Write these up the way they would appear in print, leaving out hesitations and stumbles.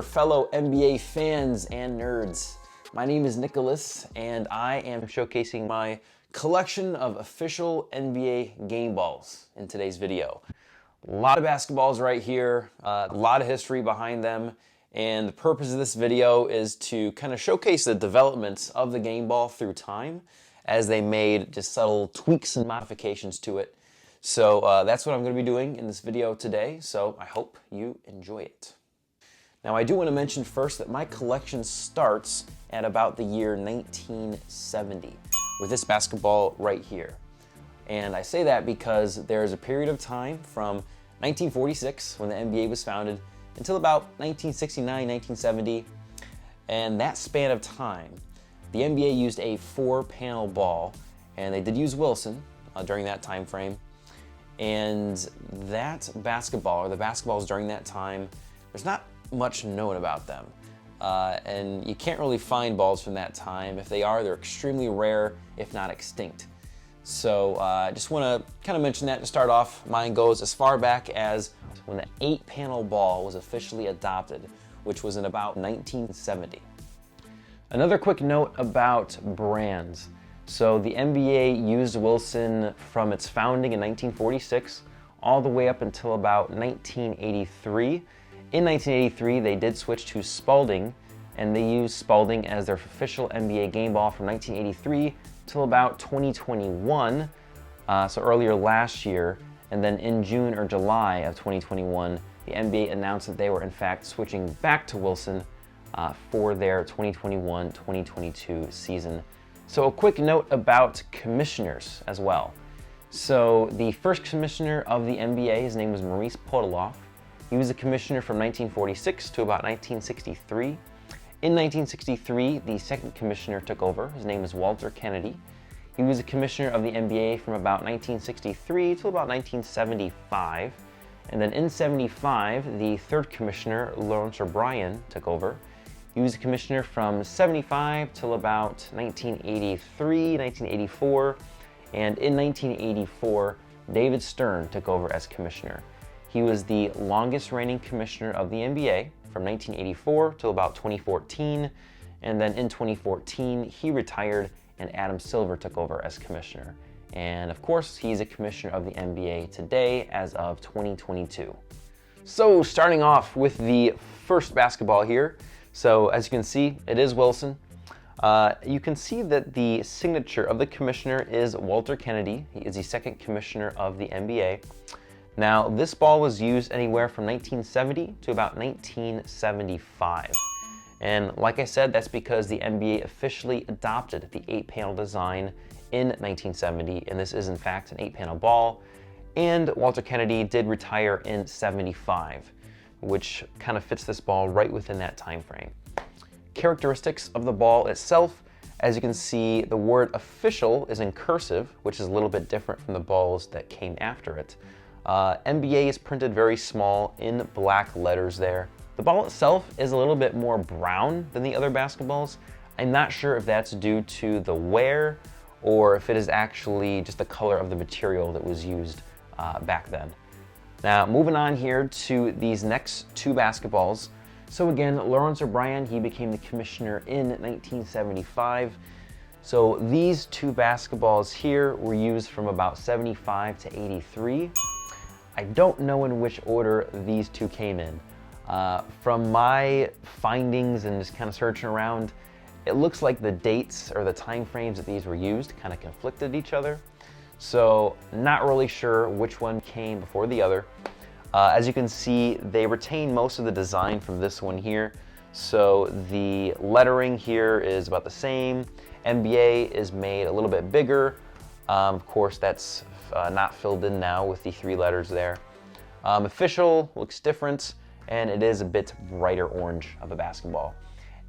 there, fellow NBA fans and nerds. My name is Nicholas, and I am showcasing my collection of official NBA game balls in today's video. A lot of basketballs right here, a lot of history behind them, and the purpose of this video is to kind of showcase the developments of the game ball through time as they made just subtle tweaks and modifications to it. So that's what I'm going to be doing in this video today, so I hope you enjoy it. Now I do want to mention first that my collection starts at about the year 1970 with this basketball right here. And I say that because there's a period of time from 1946, when the NBA was founded, until about 1969, 1970, and that span of time, the NBA used a 4-panel ball, and they did use Wilson during that time frame. And that basketball, or the basketballs during that time, there's not much known about them. And you can't really find balls from that time. If they are, they're extremely rare, if not extinct. So I just want to kind of mention that to start off. Mine goes as far back as when the 8-panel ball was officially adopted, which was in about 1970. Another quick note about brands. So the NBA used Wilson from its founding in 1946 all the way up until about 1983. In 1983, they did switch to Spalding, and they used Spalding as their official NBA game ball from 1983 till about 2021, so earlier last year. And then in June or July of 2021, the NBA announced that they were in fact switching back to Wilson for their 2021-2022 season. So a quick note about commissioners as well. So the first commissioner of the NBA, his name was Maurice Podoloff. He was a commissioner from 1946 to about 1963. In 1963, the second commissioner took over. His name is Walter Kennedy. He was a commissioner of the NBA from about 1963 to about 1975. And then in 75, the third commissioner, Lawrence O'Brien, took over. He was a commissioner from 75 till about 1983, 1984, and in 1984, David Stern took over as commissioner. He was the longest reigning commissioner of the NBA from 1984 till about 2014, and then in 2014, he retired and Adam Silver took over as commissioner. And of course, he's a commissioner of the NBA today as of 2022. So starting off with the first basketball here. So as you can see, it is Wilson. You can see that the signature of the commissioner is Walter Kennedy. He is the second commissioner of the NBA. Now, this ball was used anywhere from 1970 to about 1975. And like I said, that's because the NBA officially adopted the 8-panel design in 1970, and this is in fact an 8-panel ball. And Walter Kennedy did retire in 75. Which kind of fits this ball right within that time frame. Characteristics of the ball itself, as you can see, the word official is in cursive, which is a little bit different from the balls that came after it. NBA is printed very small in black letters there. The ball itself is a little bit more brown than the other basketballs. I'm not sure if that's due to the wear or if it is actually just the color of the material that was used back then. Now, moving on here to these next two basketballs. So again, Lawrence O'Brien, he became the commissioner in 1975. So these two basketballs here were used from about 75 to 83. I don't know in which order these two came in. From my findings and just kind of searching around, it looks like the dates or the time frames that these were used kind of conflicted each other. So not really sure which one came before the other. As you can see, they retain most of the design from this one here. So the lettering here is about the same. NBA is made a little bit bigger. Of course, that's not filled in now with the 3 letters there. Official looks different, and it is a bit brighter orange of a basketball.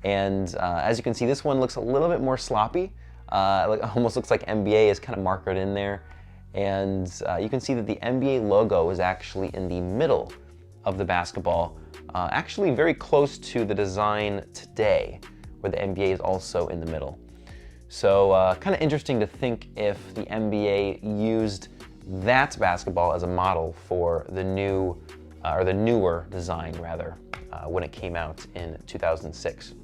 And as you can see, this one looks a little bit more sloppy. Almost looks like NBA is kind of marked in there. And you can see that the NBA logo is actually in the middle of the basketball, actually very close to the design today, where the NBA is also in the middle. So kind of interesting to think if the NBA used that basketball as a model for the new, or the newer design rather, when it came out in 2006.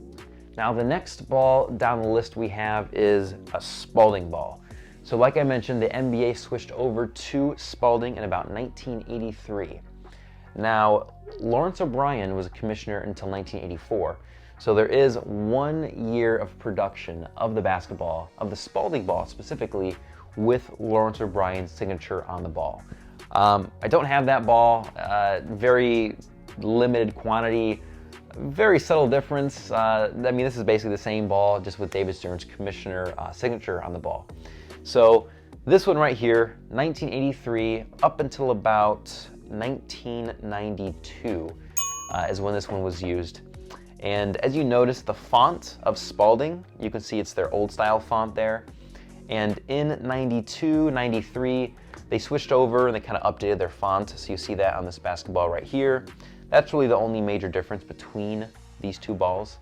Now the next ball down the list we have is a Spalding ball. So like I mentioned, the NBA switched over to Spalding in about 1983. Now, Lawrence O'Brien was a commissioner until 1984. So there is 1 year of production of the basketball, of the Spalding ball specifically, with Lawrence O'Brien's signature on the ball. I don't have that ball, very limited quantity, very subtle difference. I mean, this is basically the same ball, just with David Stern's commissioner signature on the ball. So this one right here, 1983 up until about 1992 is when this one was used. And as you notice, the font of Spalding, you can see it's their old style font there. And in 92, 93, they switched over and they kind of updated their font. So you see that on this basketball right here. That's really the only major difference between these two balls.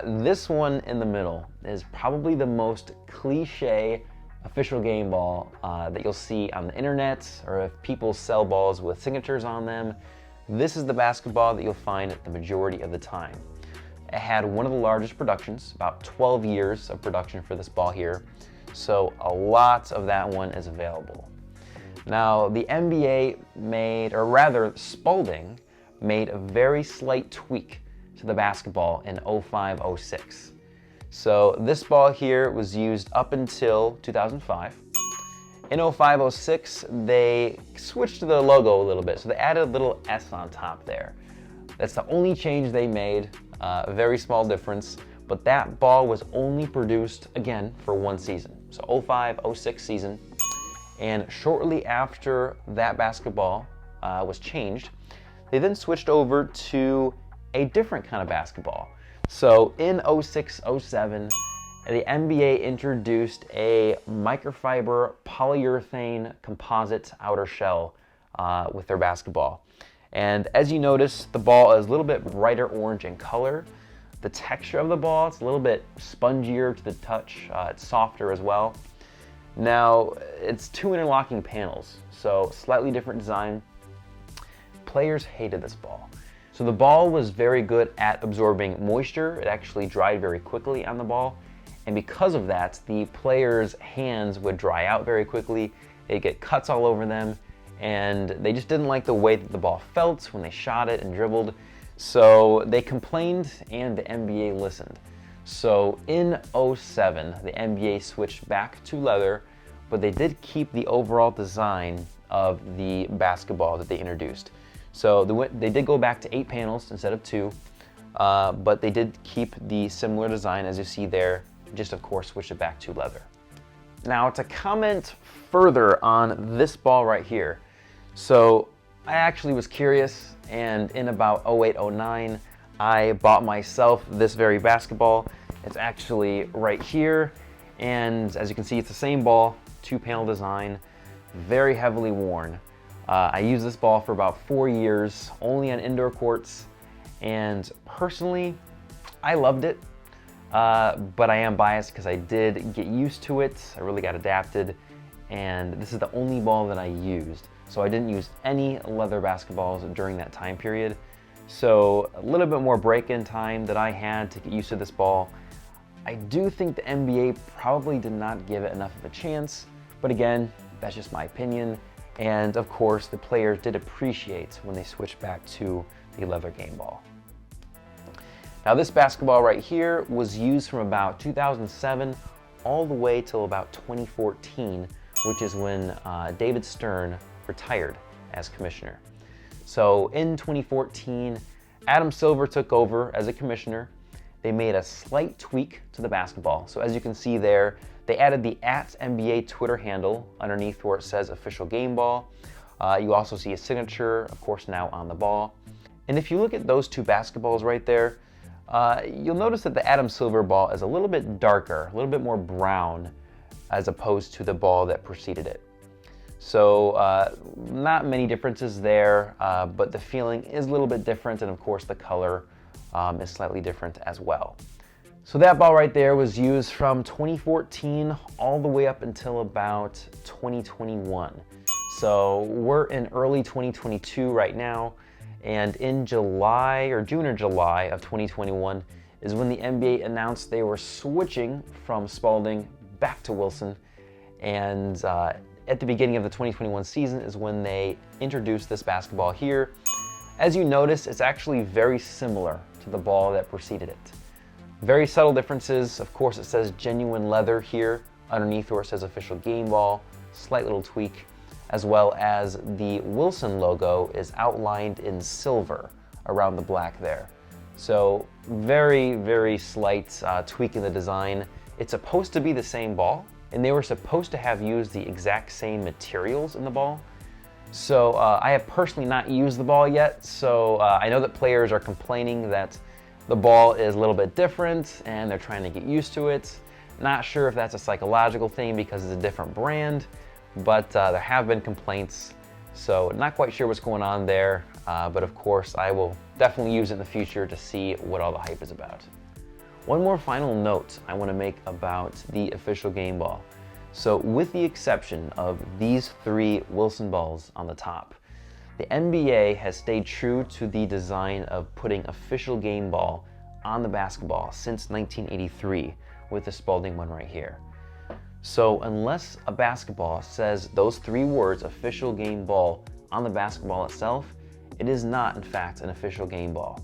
This one in the middle is probably the most cliche official game ball that you'll see on the internet, or if people sell balls with signatures on them. This is the basketball that you'll find the majority of the time. It had one of the largest productions, about 12 years of production for this ball here. So a lot of that one is available. Now the NBA made, or rather Spalding, made a very slight tweak to the basketball in 05-06. So this ball here was used up until 2005. In 05-06, they switched to the logo a little bit, so they added a little S on top there. That's the only change they made, a very small difference, but that ball was only produced, again, for one season. So 05-06 season, and shortly after that basketball was changed, they then switched over to a different kind of basketball. So in 06-07, the NBA introduced a microfiber polyurethane composite outer shell with their basketball. And as you notice, the ball is a little bit brighter orange in color. The texture of the ball, it's a little bit spongier to the touch. It's softer as well. Now, it's two interlocking panels, so slightly different design. Players hated this ball. So the ball was very good at absorbing moisture. It actually dried very quickly on the ball. And because of that, the players' hands would dry out very quickly. They'd get cuts all over them, and they just didn't like the way that the ball felt when they shot it and dribbled. So they complained, and the NBA listened. So in 07, the NBA switched back to leather, but they did keep the overall design of the basketball that they introduced. So they did go back to 8 panels instead of 2, but they did keep the similar design as you see there, just of course switch it back to leather. Now to comment further on this ball right here. So I actually was curious, and in about 08-09, I bought myself this very basketball. It's actually right here, and as you can see, it's the same ball, 2-panel design, very heavily worn. I used this ball for about 4 years, only on indoor courts, and personally, I loved it, but I am biased because I did get used to it. I really got adapted, and this is the only ball that I used. So I didn't use any leather basketballs during that time period. So a little bit more break-in time that I had to get used to this ball. I do think the NBA probably did not give it enough of a chance, but again, that's just my opinion. And of course, the players did appreciate when they switched back to the leather game ball. Now this basketball right here was used from about 2007 all the way till about 2014, which is when David Stern retired as commissioner. So in 2014, Adam Silver took over as a commissioner. They made a slight tweak to the basketball. So as you can see there, they added the @NBA Twitter handle underneath where it says official game ball. You also see a signature, of course, now on the ball. And if you look at those two basketballs right there, you'll notice that the Adam Silver ball is a little bit darker, a little bit more brown, as opposed to the ball that preceded it. So not many differences there, but the feeling is a little bit different, and of course the color is slightly different as well. So that ball right there was used from 2014 all the way up until about 2021. So we're in early 2022 right now, And in July or June or July of 2021 is when the NBA announced they were switching from Spalding back to Wilson. And at the beginning of the 2021 season is when they introduced this basketball here. As you notice, it's actually very similar to the ball that preceded it. Very subtle differences. Of course, it says genuine leather here underneath where it says official game ball, slight little tweak, as well as the Wilson logo is outlined in silver around the black there. So very, very slight tweak in the design. It's supposed to be the same ball, and they were supposed to have used the exact same materials in the ball. So I have personally not used the ball yet, so I know that players are complaining that the ball is a little bit different and they're trying to get used to it. Not sure if that's a psychological thing because it's a different brand, but there have been complaints, so not quite sure what's going on there, but of course I will definitely use it in the future to see what all the hype is about. One more final note I want to make about the official game ball. So with the exception of these 3 Wilson balls on the top, the NBA has stayed true to the design of putting official game ball on the basketball since 1983 with the Spalding one right here. So unless a basketball says those 3 words, official game ball, on the basketball itself, it is not in fact an official game ball.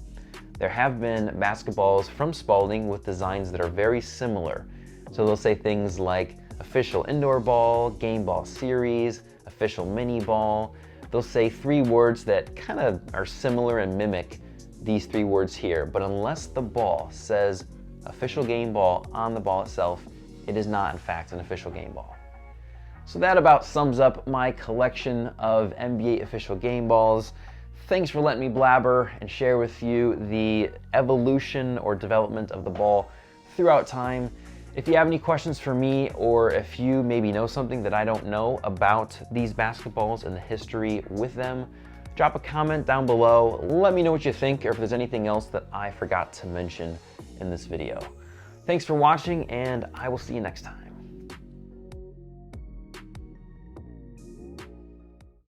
There have been basketballs from Spalding with designs that are very similar. So they'll say things like official indoor ball, game ball series, official mini ball. They'll say 3 words that kind of are similar and mimic these 3 words here, but unless the ball says official game ball on the ball itself, it is not in fact an official game ball. So that about sums up my collection of NBA official game balls. Thanks for letting me blabber and share with you the evolution or development of the ball throughout time. If you have any questions for me, or if you maybe know something that I don't know about these basketballs and the history with them, drop a comment down below. Let me know what you think, or if there's anything else that I forgot to mention in this video. Thanks for watching, and I will see you next time.